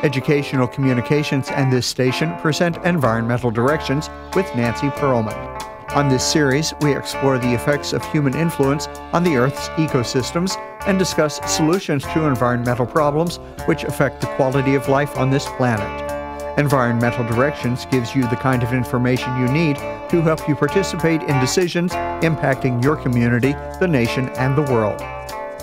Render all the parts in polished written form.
Educational Communications and this station present Environmental Directions with Nancy Pearlman. On this series, we explore the effects of human influence on the Earth's ecosystems and discuss solutions to environmental problems which affect the quality of life on this planet. Environmental Directions gives you the kind of information you need to help you participate in decisions impacting your community, the nation, and the world.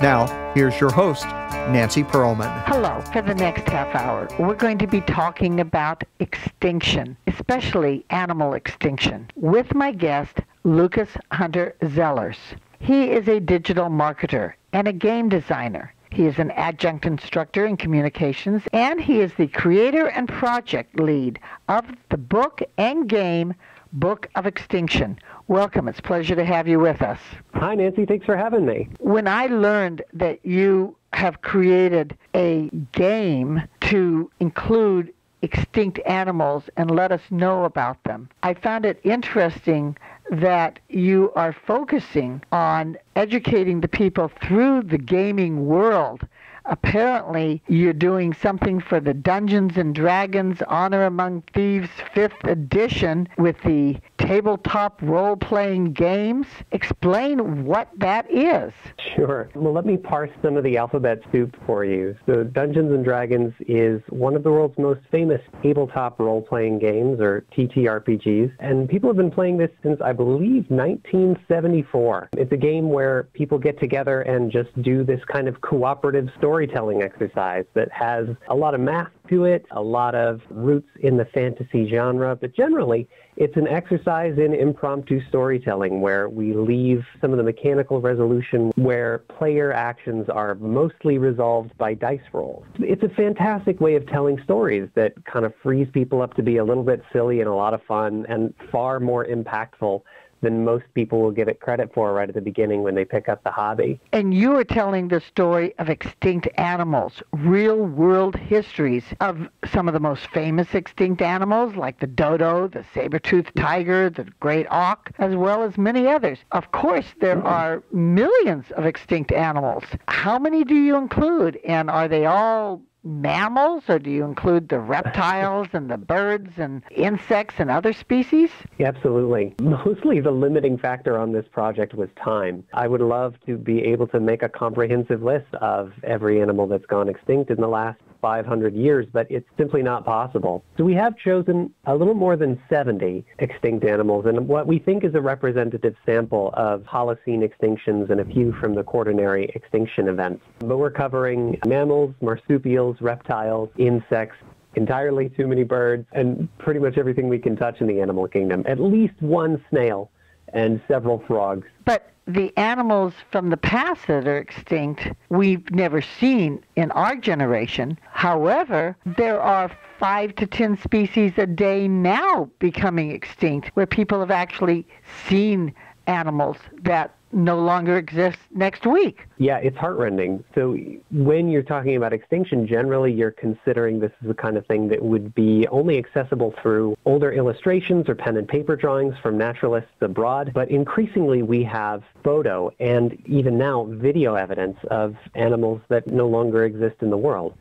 Now, here's your host, Nancy Pearlman. Hello. For the next half hour, we're going to be talking about extinction, especially animal extinction, with my guest, Lucas Hunter Zellers. He is a digital marketer and a game designer. He is an adjunct instructor in communications, and he is the creator and project lead of the book and game Book of Extinction. Welcome. It's a pleasure to have you with us. Hi, Nancy. Thanks for having me. When I learned that you have created a game to include extinct animals and let us know about them, I found it interesting that you are focusing on educating the people through the gaming world. Apparently, you're doing something for the Dungeons & Dragons Honor Among Thieves 5th edition with the tabletop role-playing games. Explain what that is. Sure. Well, let me parse some of the alphabet soup for you. So Dungeons & Dragons is one of the world's most famous tabletop role-playing games, or TTRPGs, and people have been playing this since, I believe, 1974. It's a game where people get together and just do this kind of cooperative storytelling exercise that has a lot of math to it, a lot of roots in the fantasy genre, but generally it's an exercise in impromptu storytelling where we leave some of the mechanical resolution where player actions are mostly resolved by dice rolls. It's a fantastic way of telling stories that kind of frees people up to be a little bit silly and a lot of fun and far more impactful than most people will give it credit for right at the beginning when they pick up the hobby. And you are telling the story of extinct animals, real-world histories of some of the most famous extinct animals like the dodo, the saber-toothed tiger, the great auk, as well as many others. Of course, there are millions of extinct animals. How many do you include, and are they all mammals, or do you include the reptiles and the birds and insects and other species? Absolutely. Mostly the limiting factor on this project was time. I would love to be able to make a comprehensive list of every animal that's gone extinct in the last 500 years, but it's simply not possible. So we have chosen a little more than 70 extinct animals, and what we think is a representative sample of Holocene extinctions and a few from the Quaternary extinction events. But we're covering mammals, marsupials, reptiles, insects, entirely too many birds, and pretty much everything we can touch in the animal kingdom. At least one snail and several frogs. But the animals from the past that are extinct, we've never seen in our generation. However, there are 5 to 10 species a day now becoming extinct, where people have actually seen animals that no longer exist next week. Yeah, it's heartrending. So when you're talking about extinction, generally you're considering this is the kind of thing that would be only accessible through older illustrations or pen and paper drawings from naturalists abroad. But increasingly we have photo and even now video evidence of animals that no longer exist in the world,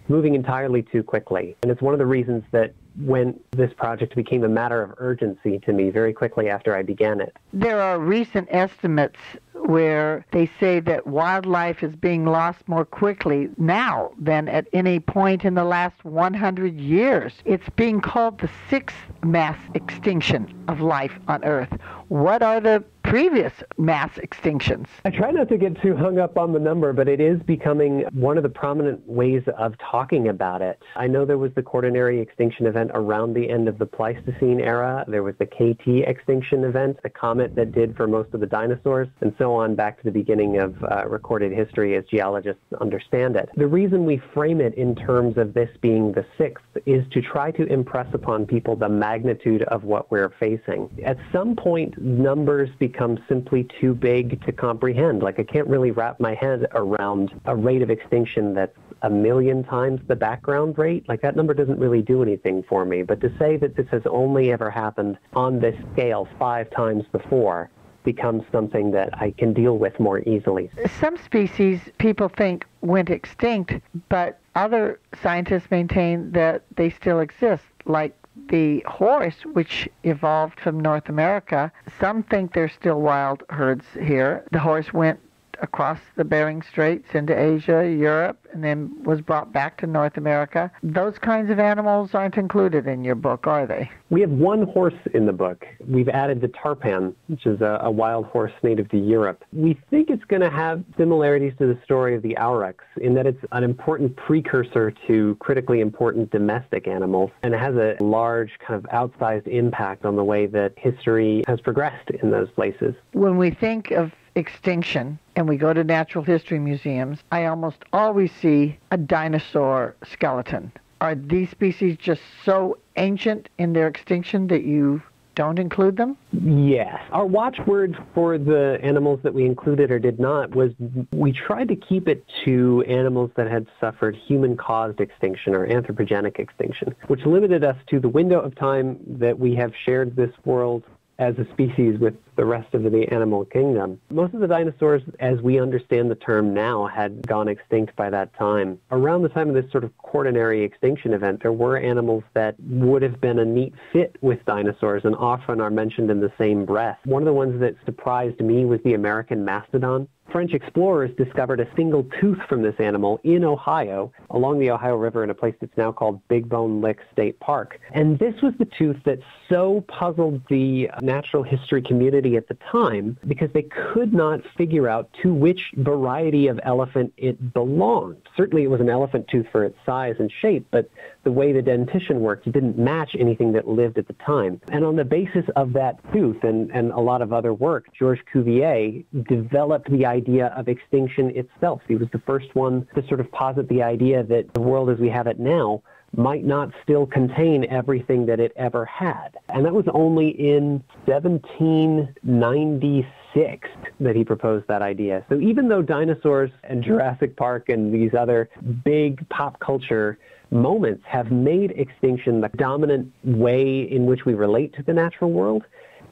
moving entirely too quickly. And it's one of the reasons that when this project became a matter of urgency to me very quickly after I began it. There are recent estimates where they say that wildlife is being lost more quickly now than at any point in the last 100 years. It's being called the 6th mass extinction of life on Earth. What are the previous mass extinctions? I try not to get too hung up on the number, but it is becoming one of the prominent ways of talking about it. I know there was the Quaternary extinction event around the end of the Pleistocene era. There was the KT extinction event, the comet that did for most of the dinosaurs, and so on back to the beginning of recorded history as geologists understand it. The reason we frame it in terms of this being the 6th is to try to impress upon people the magnitude of what we're facing. At some point, numbers become simply too big to comprehend. Like, I can't really wrap my head around a rate of extinction that's 1 million times the background rate. Like, that number doesn't really do anything for me. But to say that this has only ever happened on this scale 5 times before becomes something that I can deal with more easily. Some species people think went extinct, but other scientists maintain that they still exist, like the horse, which evolved from North America. Some think there's still wild herds here. The horse went across the Bering Straits into Asia, Europe, and then was brought back to North America. Those kinds of animals aren't included in your book, are they? We have one horse in the book. We've added the tarpan, which is a wild horse native to Europe. We think it's going to have similarities to the story of the aurochs in that it's an important precursor to critically important domestic animals, and it has a large kind of outsized impact on the way that history has progressed in those places. When we think of extinction and we go to natural history museums, I almost always see a dinosaur skeleton. Are these species just so ancient in their extinction that you don't include them? Yes. Our watchword for the animals that we included or did not was we tried to keep it to animals that had suffered human-caused extinction or anthropogenic extinction, which limited us to the window of time that we have shared this world as a species with the rest of the animal kingdom. Most of the dinosaurs, as we understand the term now, had gone extinct by that time. Around the time of this sort of quaternary extinction event, there were animals that would have been a neat fit with dinosaurs and often are mentioned in the same breath. One of the ones that surprised me was the American mastodon. French explorers discovered a single tooth from this animal in Ohio, along the Ohio River in a place that's now called Big Bone Lick State Park. And this was the tooth that so puzzled the natural history community at the time because they could not figure out to which variety of elephant it belonged. Certainly it was an elephant tooth for its size and shape, but the way the dentition worked, it didn't match anything that lived at the time. And on the basis of that tooth and a lot of other work, Georges Cuvier developed the idea of extinction itself. He was the first one to sort of posit the idea that the world as we have it now might not still contain everything that it ever had. And that was only in 1796 that he proposed that idea. So even though dinosaurs and Jurassic Park and these other big pop culture moments have made extinction the dominant way in which we relate to the natural world,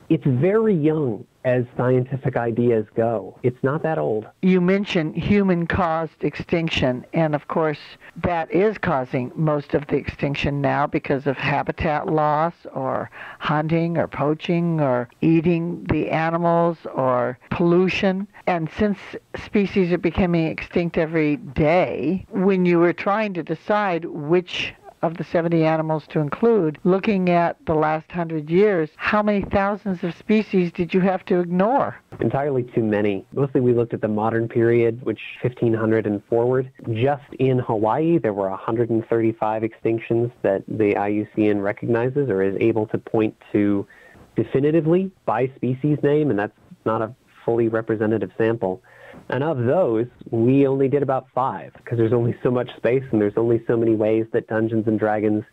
it's very young as scientific ideas go. It's not that old. You mentioned human-caused extinction, and of course that is causing most of the extinction now because of habitat loss or hunting or poaching or eating the animals or pollution. And since species are becoming extinct every day, when you were trying to decide which of the 70 animals to include, looking at the last 100 years, how many thousands of species did you have to ignore? Entirely too many. Mostly we looked at the modern period, which 1500 and forward. Just in Hawaii, there were 135 extinctions that the IUCN recognizes or is able to point to definitively by species name, and that's not a fully representative sample. And of those, we only did about 5 because there's only so much space and there's only so many ways that Dungeons & Dragons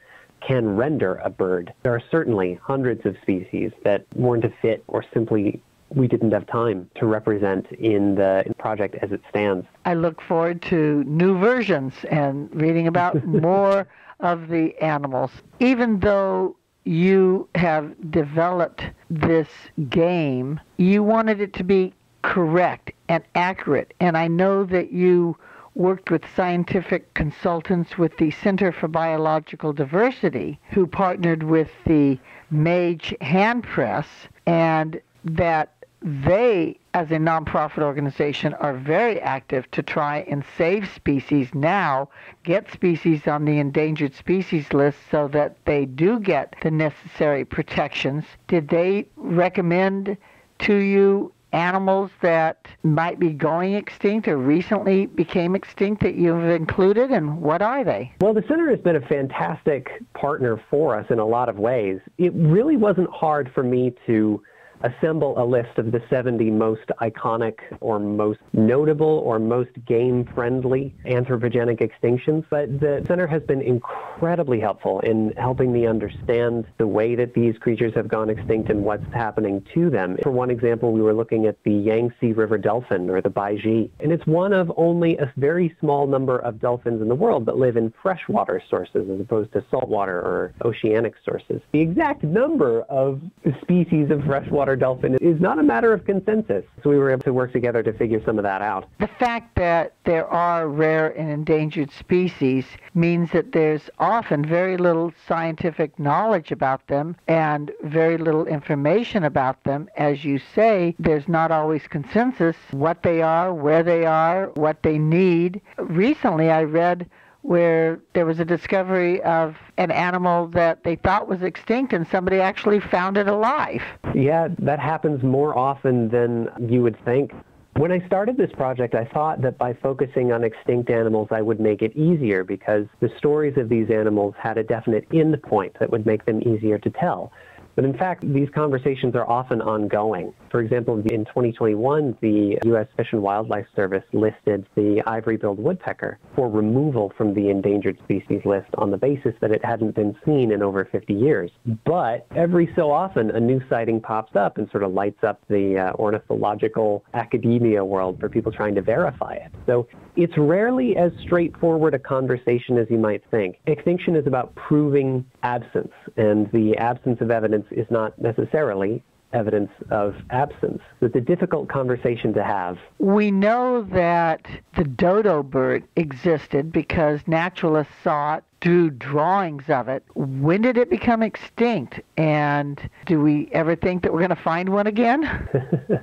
can render a bird. There are certainly hundreds of species that weren't a fit or simply we didn't have time to represent in the project as it stands. I look forward to new versions and reading about more of the animals. Even though you have developed this game, you wanted it to be correct and accurate. And I know that you worked with scientific consultants with the Center for Biological Diversity who partnered with the Mage Hand Press, and that they, as a nonprofit organization, are very active to try and save species now, get species on the endangered species list so that they do get the necessary protections. Did they recommend to you animals that might be going extinct or recently became extinct that you've included, and what are they? Well, the Center has been a fantastic partner for us in a lot of ways. It really wasn't hard for me to assemble a list of the 70 most iconic or most notable or most game-friendly anthropogenic extinctions, but the Center has been incredibly helpful in helping me understand the way that these creatures have gone extinct and what's happening to them. For one example, we were looking at the Yangtze River dolphin, or the Baiji, and it's one of only a very small number of dolphins in the world that live in freshwater sources as opposed to saltwater or oceanic sources. The exact number of species of freshwater water dolphin is not a matter of consensus. So we were able to work together to figure some of that out. The fact that there are rare and endangered species means that there's often very little scientific knowledge about them and very little information about them. As you say, there's not always consensus what they are, where they are, what they need. Recently, I read where there was a discovery of an animal that they thought was extinct and somebody actually found it alive. Yeah, that happens more often than you would think. When I started this project, I thought that by focusing on extinct animals, I would make it easier because the stories of these animals had a definite end point that would make them easier to tell. But in fact, these conversations are often ongoing. For example, in 2021, the U.S. Fish and Wildlife Service listed the ivory-billed woodpecker for removal from the endangered species list on the basis that it hadn't been seen in over 50 years. But every so often, a new sighting pops up and sort of lights up the ornithological academia world for people trying to verify it. So it's rarely as straightforward a conversation as you might think. Extinction is about proving absence, and the absence of evidence is not necessarily evidence of absence. It's a difficult conversation to have. We know that the dodo bird existed because naturalists saw it, drew drawings of it. When did it become extinct? And do we ever think that we're going to find one again?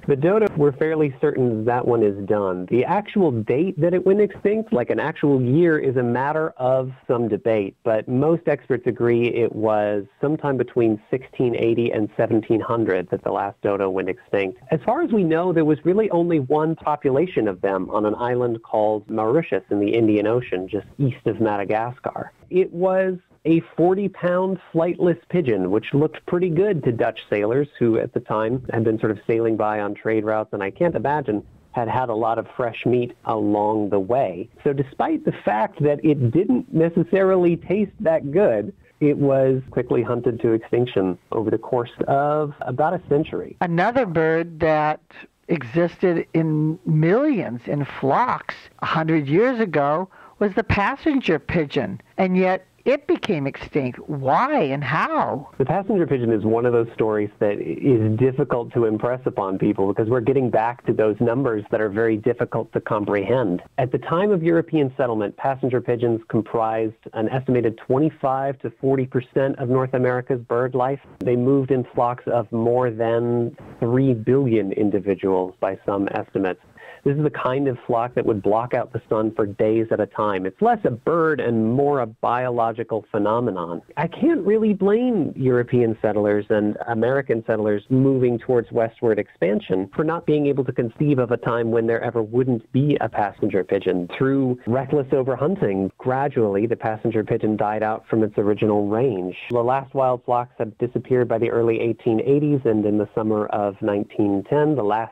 The dodo, we're fairly certain that one is done. The actual date that it went extinct, like an actual year, is a matter of some debate, but most experts agree it was sometime between 1680 and 1700 that the last dodo went extinct. As far as we know, there was really only one population of them on an island called Mauritius in the Indian Ocean, just east of Madagascar. It was a 40-pound flightless pigeon, which looked pretty good to Dutch sailors who at the time had been sort of sailing by on trade routes, and I can't imagine had a lot of fresh meat along the way. So despite the fact that it didn't necessarily taste that good, it was quickly hunted to extinction over the course of about a century. Another bird that existed in millions, in flocks, 100 years ago was the passenger pigeon, and yet it became extinct. Why and how? The passenger pigeon is one of those stories that is difficult to impress upon people because we're getting back to those numbers that are very difficult to comprehend. At the time of European settlement, passenger pigeons comprised an estimated 25 to 40% of North America's bird life. They moved in flocks of more than 3 billion individuals by some estimates. This is the kind of flock that would block out the sun for days at a time. It's less a bird and more a biological phenomenon. I can't really blame European settlers and American settlers moving towards westward expansion for not being able to conceive of a time when there ever wouldn't be a passenger pigeon. Through reckless overhunting, gradually the passenger pigeon died out from its original range. The last wild flocks had disappeared by the early 1880s, and in the summer of 1910, the last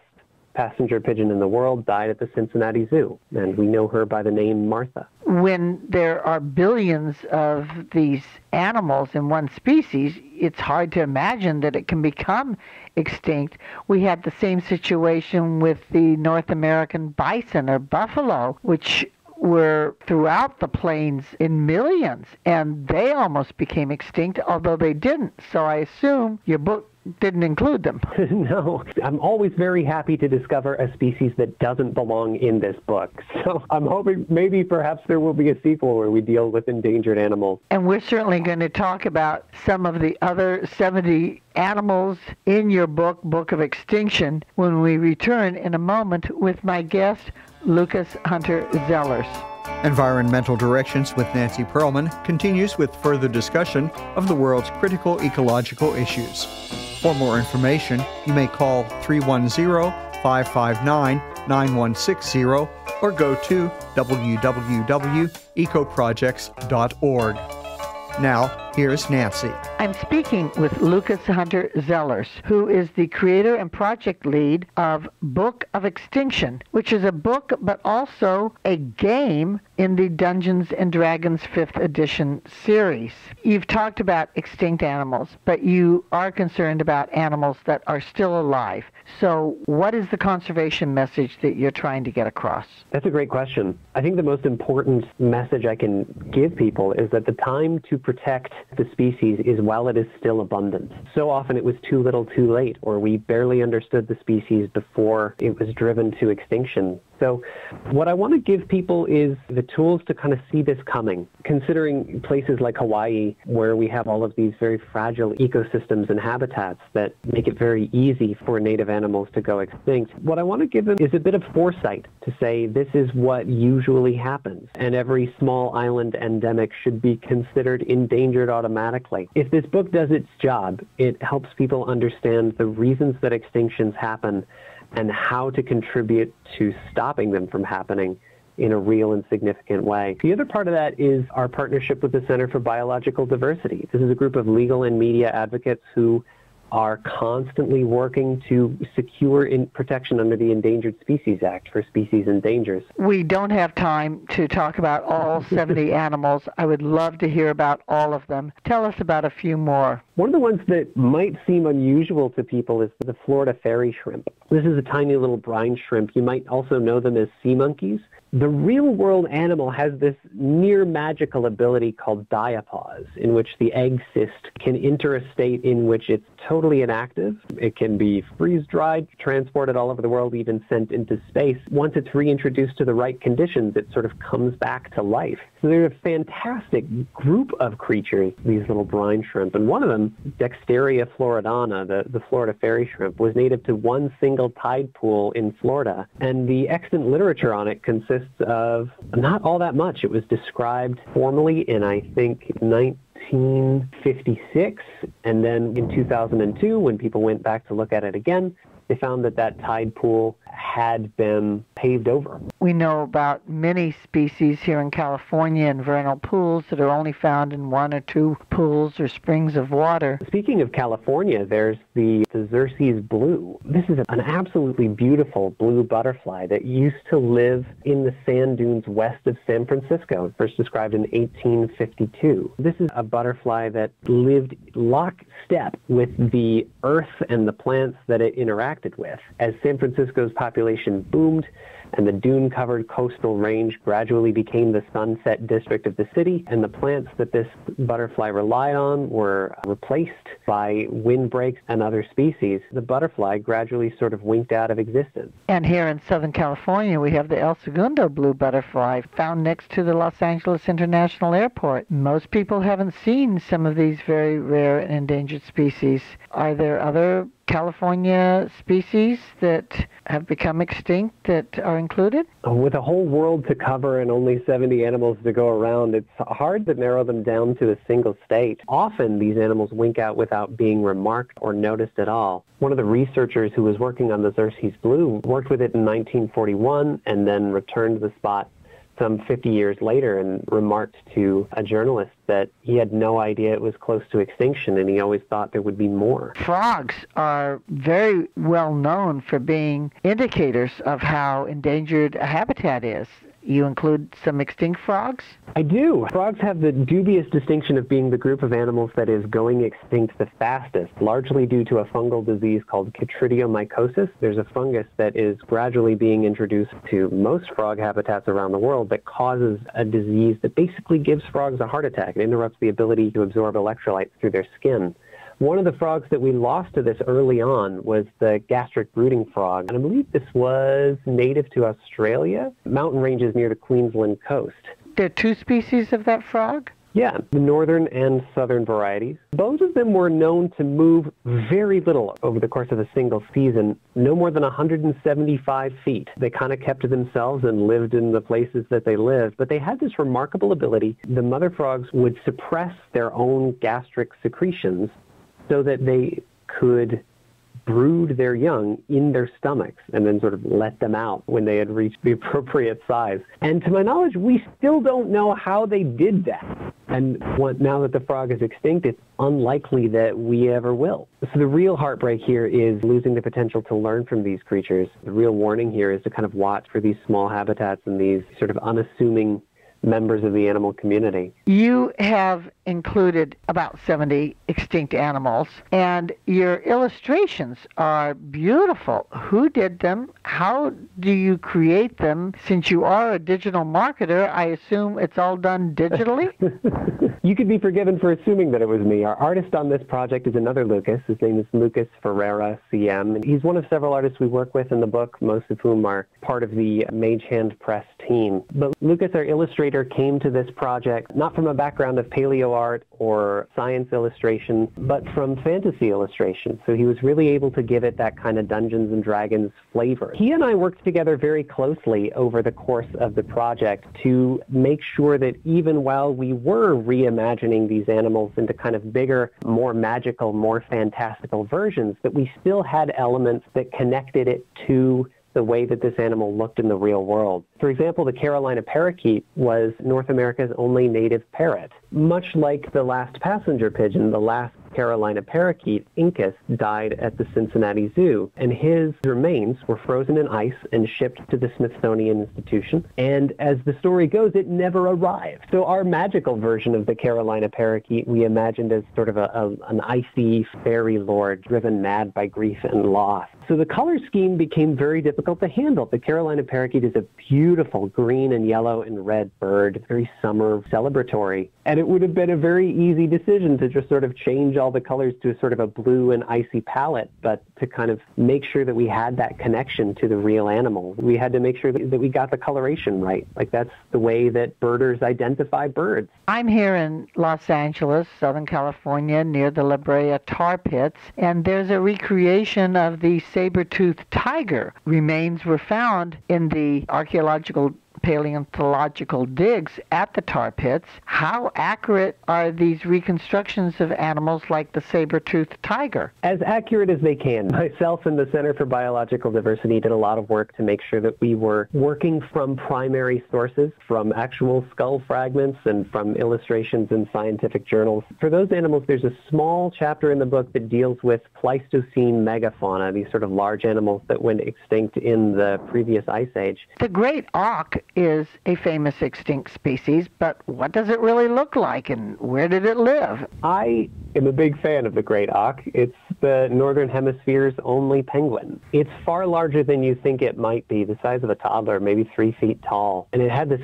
passenger pigeon in the world died at the Cincinnati Zoo, and we know her by the name Martha. When there are billions of these animals in one species, it's hard to imagine that it can become extinct. We had the same situation with the North American bison or buffalo, which were throughout the plains in millions, and they almost became extinct, although they didn't. So I assume your book didn't include them. No, I'm always very happy to discover a species that doesn't belong in this book. So I'm hoping maybe perhaps there will be a sequel where we deal with endangered animals. And we're certainly going to talk about some of the other 70 animals in your book, Book of Extinction, when we return in a moment with my guest, Lucas Hunter Zellers. Environmental Directions with Nancy Pearlman continues with further discussion of the world's critical ecological issues. For more information, you may call 310-559-9160 or go to www.ecoprojects.org. Now, here's Nancy. I'm speaking with Lucas Hunter Zellers, who is the creator and project lead of Book of Extinction, which is a book but also a game in the Dungeons & Dragons 5th edition series. You've talked about extinct animals, but you are concerned about animals that are still alive. So what is the conservation message that you're trying to get across? That's a great question. I think the most important message I can give people is that the time to protect the species is while it is still abundant. So often it was too little too late, or we barely understood the species before it was driven to extinction. So what I want to give people is the tools to kind of see this coming. Considering places like Hawaii, where we have all of these very fragile ecosystems and habitats that make it very easy for native animals to go extinct, what I want to give them is a bit of foresight to say this is what usually happens, and every small island endemic should be considered endangered automatically. If this book does its job, it helps people understand the reasons that extinctions happen and how to contribute to stopping them from happening in a real and significant way. The other part of that is our partnership with the Center for Biological Diversity. This is a group of legal and media advocates who are constantly working to secure protection under the Endangered Species Act for species in danger. We don't have time to talk about all 70 animals. I would love to hear about all of them. Tell us about a few more. One of the ones that might seem unusual to people is the Florida fairy shrimp. This is a tiny little brine shrimp. You might also know them as sea monkeys. The real-world animal has this near-magical ability called diapause, in which the egg cyst can enter a state in which it's totally inactive. It can be freeze-dried, transported all over the world, even sent into space. Once it's reintroduced to the right conditions, it sort of comes back to life. So they're a fantastic group of creatures, these little brine shrimp. And one of them, Dexteria floridana, the Florida fairy shrimp, was native to one single tide pool in Florida. And the extant literature on it consists of not all that much. It was described formally in, I think, 1956, and then in 2002, when people went back to look at it again, they found that that tide pool had been paved over. We know about many species here in California in vernal pools that are only found in one or two pools or springs of water. Speaking of California, there's the Xerces blue. This is an absolutely beautiful blue butterfly that used to live in the sand dunes west of San Francisco, first described in 1852. This is a butterfly that lived lockstep with the earth and the plants that it interacted with. As San Francisco's population boomed and the dune-covered coastal range gradually became the sunset district of the city, and the plants that this butterfly relied on were replaced by windbreaks and other species, the butterfly gradually sort of winked out of existence. And here in Southern California, we have the El Segundo blue butterfly found next to the Los Angeles International Airport. Most people haven't seen some of these very rare and endangered species. Are there other California species that have become extinct that are included? With a whole world to cover and only 70 animals to go around, it's hard to narrow them down to a single state. Often these animals wink out without being remarked or noticed at all. One of the researchers who was working on the Xerces blue worked with it in 1941 and then returned to the spot some 50 years later and remarked to a journalist that he had no idea it was close to extinction, and he always thought there would be more. Frogs are very well known for being indicators of how endangered a habitat is. You include some extinct frogs? I do. Frogs have the dubious distinction of being the group of animals that is going extinct the fastest, largely due to a fungal disease called chytridiomycosis. There's a fungus that is gradually being introduced to most frog habitats around the world that causes a disease that basically gives frogs a heart attack. It interrupts the ability to absorb electrolytes through their skin. One of the frogs that we lost to this early on was the gastric brooding frog, and I believe this was native to Australia, mountain ranges near the Queensland coast. There are two species of that frog? Yeah, the northern and southern varieties. Both of them were known to move very little over the course of a single season, no more than 175 feet. They kind of kept to themselves and lived in the places that they lived, but they had this remarkable ability. The mother frogs would suppress their own gastric secretions so that they could brood their young in their stomachs and then sort of let them out when they had reached the appropriate size. And to my knowledge, we still don't know how they did that. And now that the frog is extinct, it's unlikely that we ever will. So the real heartbreak here is losing the potential to learn from these creatures. The real warning here is to kind of watch for these small habitats and these sort of unassuming members of the animal community. You have included about 70 extinct animals, and your illustrations are beautiful. Who did them? How do you create them? Since you are a digital marketer, I assume it's all done digitally? You could be forgiven for assuming that it was me. Our artist on this project is another Lucas. His name is Lucas Ferreira, CM. And he's one of several artists we work with in the book, most of whom are part of the Mage Hand Press team. But Lucas, our illustrator, came to this project not from a background of paleo art or science illustration, but from fantasy illustration. So he was really able to give it that kind of Dungeons and Dragons flavor. He and I worked together very closely over the course of the project to make sure that even while we were reimagining these animals into kind of bigger, more magical, more fantastical versions, that we still had elements that connected it to the way that this animal looked in the real world. For example, the Carolina parakeet was North America's only native parrot. Much like the last passenger pigeon, the last Carolina parakeet, Incus, died at the Cincinnati Zoo, and his remains were frozen in ice and shipped to the Smithsonian Institution. And as the story goes, it never arrived. So our magical version of the Carolina parakeet we imagined as sort of an icy fairy lord driven mad by grief and loss. So the color scheme became very difficult to handle. The Carolina parakeet is a beautiful green and yellow and red bird, very summer celebratory. And it would have been a very easy decision to just sort of change all the colors to sort of a blue and icy palette, but to kind of make sure that we had that connection to the real animal. We had to make sure that we got the coloration right. Like that's the way that birders identify birds. I'm here in Los Angeles, Southern California, near the La Brea tar pits, and there's a recreation of the saber-toothed tiger. Remains were found in the archaeological paleontological digs at the tar pits. How accurate are these reconstructions of animals like the saber-toothed tiger? As accurate as they can. Myself and the Center for Biological Diversity did a lot of work to make sure that we were working from primary sources, from actual skull fragments and from illustrations in scientific journals. For those animals, there's a small chapter in the book that deals with Pleistocene megafauna, these sort of large animals that went extinct in the previous ice age. The great auk is a famous extinct species, but what does it really look like and where did it live? I am a big fan of the great auk. It's the Northern Hemisphere's only penguin. It's far larger than you think it might be, the size of a toddler, maybe 3 feet tall. And it had this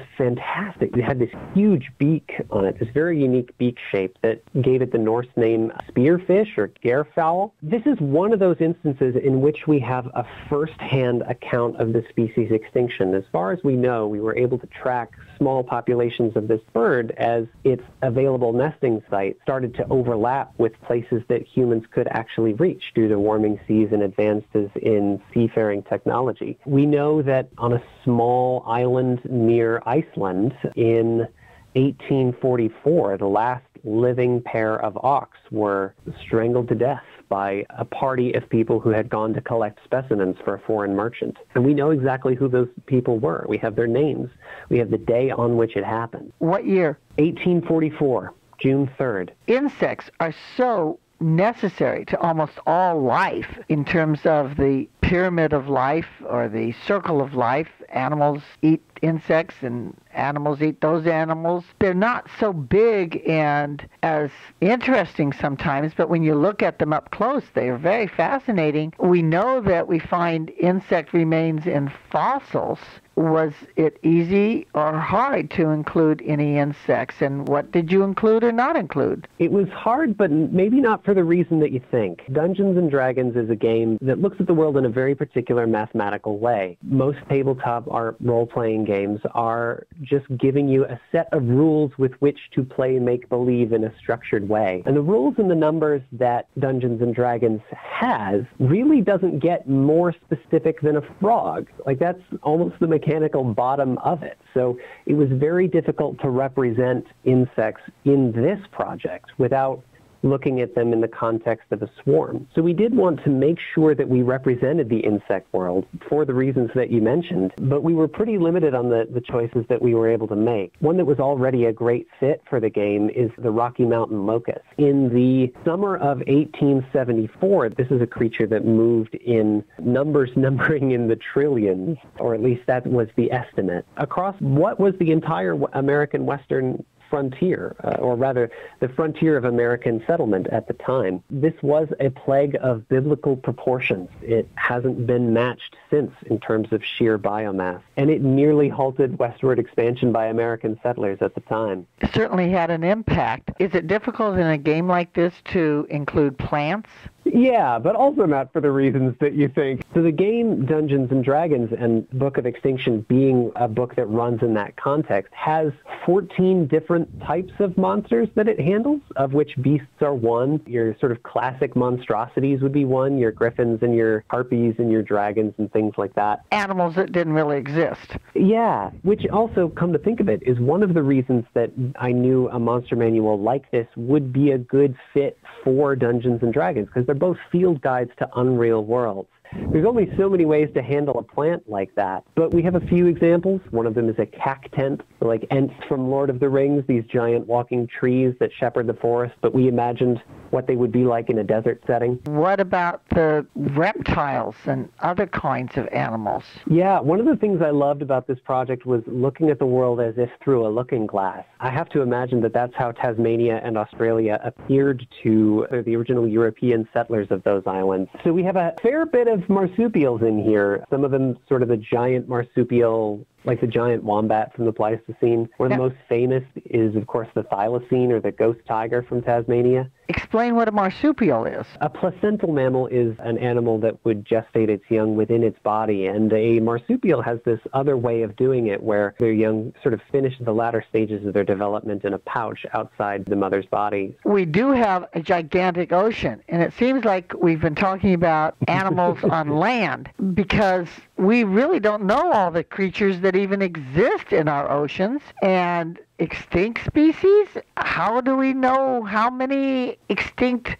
huge beak on it, this very unique beak shape that gave it the Norse name spearfish or gerfowl. This is one of those instances in which we have a first-hand account of the species extinction. As far as we know, we were able to track small populations of this bird as its available nesting site started to overlap with places that humans could actually reach due to warming seas and advances in seafaring technology. We know that on a small island near Iceland in 1844, the last living pair of auks were strangled to death by a party of people who had gone to collect specimens for a foreign merchant. And we know exactly who those people were. We have their names. We have the day on which it happened. What year? 1844, June 3rd. Insects are so necessary to almost all life in terms of the pyramid of life or the circle of life. Animals eat insects and animals eat those animals. They're not so big and as interesting sometimes, but when you look at them up close, they are very fascinating. We know that we find insect remains in fossils. Was it easy or hard to include any insects, and what did you include or not include? It was hard, but maybe not for the reason that you think. Dungeons and Dragons is a game that looks at the world in a very particular mathematical way. Most tabletop art role-playing games are just giving you a set of rules with which to play make-believe in a structured way. And the rules and the numbers that Dungeons and Dragons has really doesn't get more specific than a frog. Like, that's almost the mechanical bottom of it. So it was very difficult to represent insects in this project without looking at them in the context of a swarm. So we did want to make sure that we represented the insect world for the reasons that you mentioned, but we were pretty limited on the choices that we were able to make. One that was already a great fit for the game is the Rocky Mountain locust. In the summer of 1874, this is a creature that moved in numbers numbering in the trillions, or at least that was the estimate, across what was the entire American Western frontier, or rather the frontier of American settlement at the time. This was a plague of biblical proportions. It hasn't been matched since in terms of sheer biomass, and it nearly halted westward expansion by American settlers at the time. It certainly had an impact. Is it difficult in a game like this to include plants? Yeah, but also not for the reasons that you think. So the game Dungeons & Dragons and Book of Extinction, being a book that runs in that context, has 14 different types of monsters that it handles, of which beasts are one. Your sort of classic monstrosities would be one, your griffins and your harpies and your dragons and things like that. Animals that didn't really exist. Yeah, which also, come to think of it, is one of the reasons that I knew a monster manual like this would be a good fit for Dungeons & Dragons, because they're both field guides to unreal worlds. There's only so many ways to handle a plant like that, but we have a few examples. One of them is a cactent, like Ents from Lord of the Rings, these giant walking trees that shepherd the forest, but we imagined what they would be like in a desert setting. What about the reptiles and other kinds of animals? Yeah, one of the things I loved about this project was looking at the world as if through a looking glass. I have to imagine that that's how Tasmania and Australia appeared to the original European settlers of those islands. So we have a fair bit of marsupials in here. Some of them sort of the giant marsupial, like the giant wombat from the Pleistocene. One of the most famous is, of course, the thylacine, or the ghost tiger from Tasmania. Explain what a marsupial is. A placental mammal is an animal that would gestate its young within its body, and a marsupial has this other way of doing it where their young sort of finish the latter stages of their development in a pouch outside the mother's body. We do have a gigantic ocean, and it seems like we've been talking about animals on land, because we really don't know all the creatures that even exist in our oceans. And extinct species? How do we know how many extinct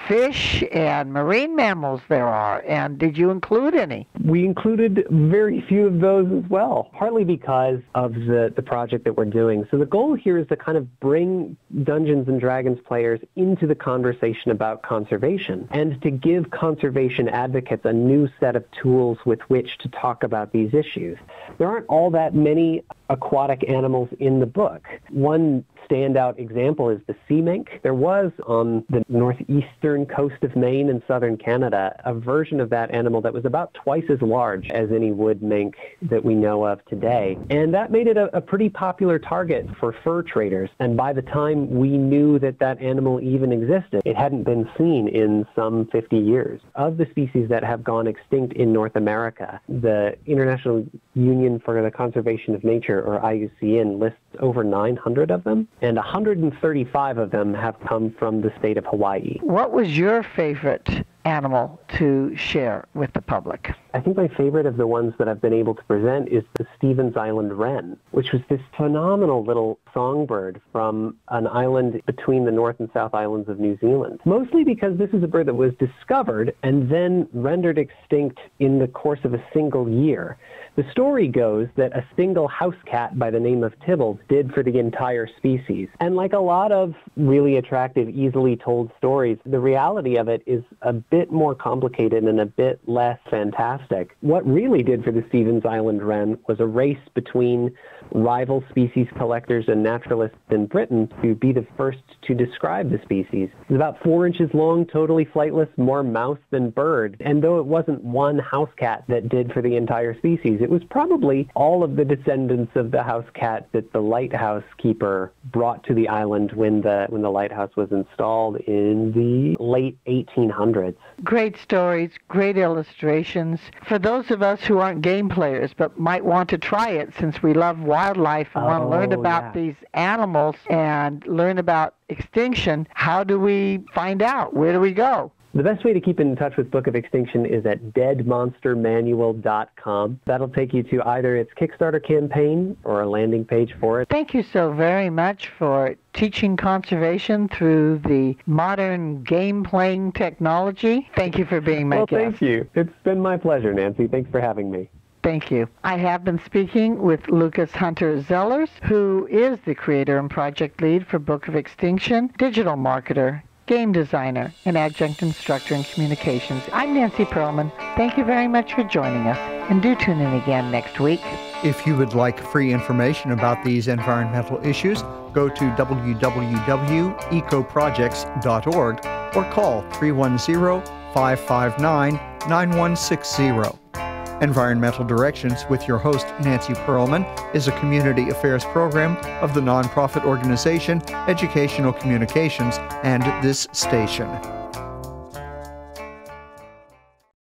fish and marine mammals there are? And did you include any? We included very few of those as well, partly because of the project that we're doing. So the goal here is to kind of bring Dungeons & Dragons players into the conversation about conservation, and to give conservation advocates a new set of tools with which to talk about these issues. There aren't all that many aquatic animals in the book. One standout example is the sea mink. There was on the northeastern coast of Maine and southern Canada a version of that animal that was about twice as large as any wood mink that we know of today. And that made it a pretty popular target for fur traders. And by the time we knew that that animal even existed, it hadn't been seen in some 50 years. Of the species that have gone extinct in North America, the International Union for the Conservation of Nature, or IUCN, lists over 900 of them, and 135 of them have come from the state of Hawaii. What was your favorite animal to share with the public? I think my favorite of the ones that I've been able to present is the Stevens Island wren, which was this phenomenal little songbird from an island between the North and South Islands of New Zealand. Mostly because this is a bird that was discovered and then rendered extinct in the course of a single year. The story goes that a single house cat by the name of Tybalt did for the entire species. And like a lot of really attractive, easily told stories, the reality of it is a bit more complicated and a bit less fantastic. What really did for the Stevens Island wren was a race between rival species collectors and naturalists in Britain to be the first to describe the species. It was about 4 inches long, totally flightless, more mouse than bird. And though it wasn't one house cat that did for the entire species, it was probably all of the descendants of the house cat that the lighthouse keeper brought to the island when the lighthouse was installed in the late 1800s. Great stories, great illustrations. For those of us who aren't game players but might want to try it, since we love wildlife and want to learn about these animals and learn about extinction, how do we find out? Where do we go? The best way to keep in touch with Book of Extinction is at deadmonstermanual.com. That'll take you to either its Kickstarter campaign or a landing page for it. Thank you so very much for teaching conservation through the modern game-playing technology. Thank you for being my guest. Well, thank you. It's been my pleasure, Nancy. Thanks for having me. Thank you. I have been speaking with Lucas Hunter Zellers, who is the creator and project lead for Book of Extinction, digital marketer, game designer, and adjunct instructor in communications. I'm Nancy Pearlman. Thank you very much for joining us, and do tune in again next week. If you would like free information about these environmental issues, go to www.ecoprojects.org or call 310-559-9160. Environmental Directions with your host, Nancy Pearlman, is a community affairs program of the nonprofit organization Educational Communications and this station.